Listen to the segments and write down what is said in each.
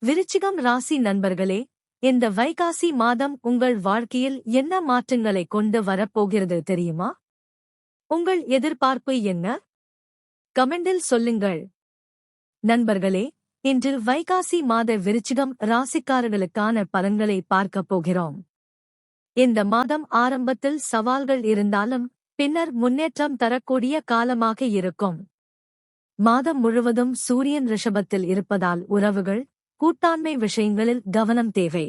விருச்சிகம் ராசி நண்பர்களே, இந்த வைகாசி மாதம் உங்கள் வாழ்க்கையில் என்ன மாற்றங்களை கொண்டு வரப்போகிறது தெரியுமா? உங்கள் எதிர்பார்ப்பு என்ன? கமெண்டில் சொல்லுங்கள். நண்பர்களே, இன்று வைகாசி மாத விருச்சிகம் ராசிக்காரர்களுக்கான பலன்களை பார்க்கப் போகிறோம். இந்த மாதம் ஆரம்பத்தில் சவால்கள் இருந்தாலும் பின்னர் முன்னேற்றம் தரக்கூடிய காலமாக இருக்கும். மாதம் முழுவதும் சூரியன் ரிஷபத்தில் இருப்பதால் உறவுகள், கூட்டாண்மை விஷயங்களில் கவனம் தேவை.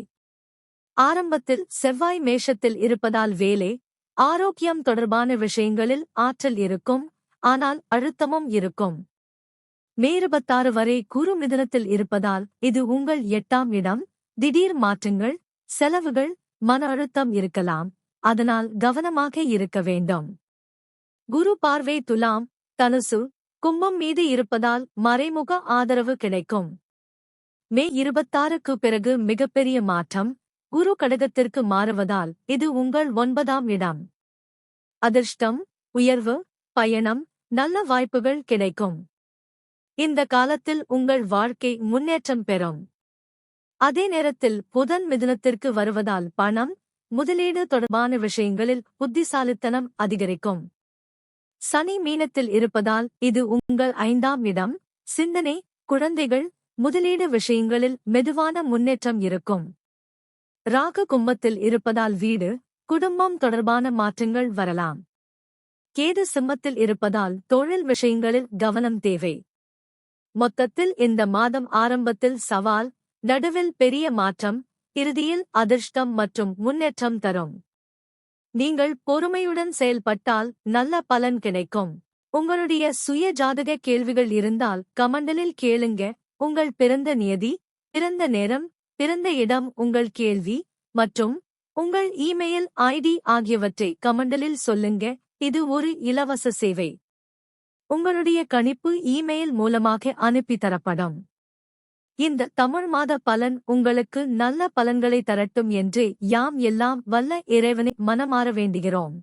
ஆரம்பத்தில் செவ்வாய் மேஷத்தில் இருப்பதால் வேலை, ஆரோக்கியம் தொடர்பான விஷயங்களில் ஆற்றல் இருக்கும், ஆனால் அழுத்தமும் இருக்கும். மே 26 வரை குரு மிதுனத்தில் இருப்பதால் இது உங்கள் 8ஆம் இடம். திடீர் மாற்றங்கள், செலவுகள், மன அழுத்தம் இருக்கலாம், அதனால் கவனமாக இருக்க வேண்டும். குரு பார்வை துலாம், தனுசு, கும்பம் மீது இருப்பதால் மறைமுக ஆதரவு கிடைக்கும். மே 26க்கு பிறகு மிகப்பெரிய மாற்றம், குரு கடகத்திற்கு மாறுவதால் இது உங்கள் 9ஆம் இடம். அதிர்ஷ்டம், உயர்வு, பயணம், நல்ல வாய்ப்புகள் கிடைக்கும். இந்த காலத்தில் உங்கள் வாழ்க்கை முன்னேற்றம் பெறும். அதே நேரத்தில் புதன் மிதுனத்திற்கு வருவதால் பணம், முதலீடு தொடர்பான விஷயங்களில் புத்திசாலித்தனம் அதிகரிக்கும். சனி மீனத்தில் இருப்பதால் இது உங்கள் 5ஆம் இடம். சிந்தனை, குழந்தைகள், முதலீடு விஷயங்களில் மெதுவான முன்னேற்றம் இருக்கும். ராகு கும்பத்தில் இருப்பதால் வீடு, குடும்பம் தொடர்பான மாற்றங்கள் வரலாம். கேது சிம்மத்தில் இருப்பதால் தொழில் விஷயங்களில் கவனம் தேவை. மொத்தத்தில் இந்த மாதம் ஆரம்பத்தில் சவால், நடுவில் பெரிய மாற்றம், இறுதியில் அதிர்ஷ்டம் மற்றும் முன்னேற்றம் தரும். நீங்கள் பொறுமையுடன் செயல்பட்டால் நல்ல பலன் கிடைக்கும். உங்களுடைய சுய ஜாதக கேள்விகள் இருந்தால் கமெண்டில் கேளுங்க. உங்கள் பிறந்த நியதி, பிறந்த நேரம், பிறந்த இடம், உங்கள் கேள்வி மற்றும் உங்கள் இமெயில் ஐடி ஆகியவற்றை கமெண்டில் சொல்லுங்க. இது ஒரு இலவச சேவை. உங்களுடைய கணிப்பு இமெயில் மூலமாக அனுப்பி தரப்படும். இந்த தமிழ் மாத பலன் உங்களுக்கு நல்ல பலன்களை தரட்டும் என்று யாம் எல்லாம் வல்ல இறைவனை மனமாற வேண்டுகிறோம்.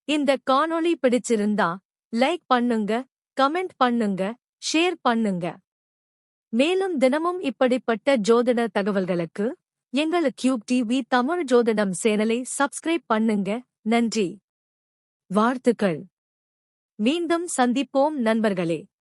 இந்த காணொளி பிடிச்சிருந்தா லைக் பண்ணுங்க, கமெண்ட் பண்ணுங்க, ஷேர் பண்ணுங்க. மேலும் தினமும் இப்படிப்பட்ட ஜோதிட தகவல்களுக்கு எங்கள் கியூப் டிவி தமிழ் ஜோதிடம் சேனலை சப்ஸ்கிரைப் பண்ணுங்க. நன்றி, வாழ்த்துக்கள். மீண்டும் சந்திப்போம் நண்பர்களே.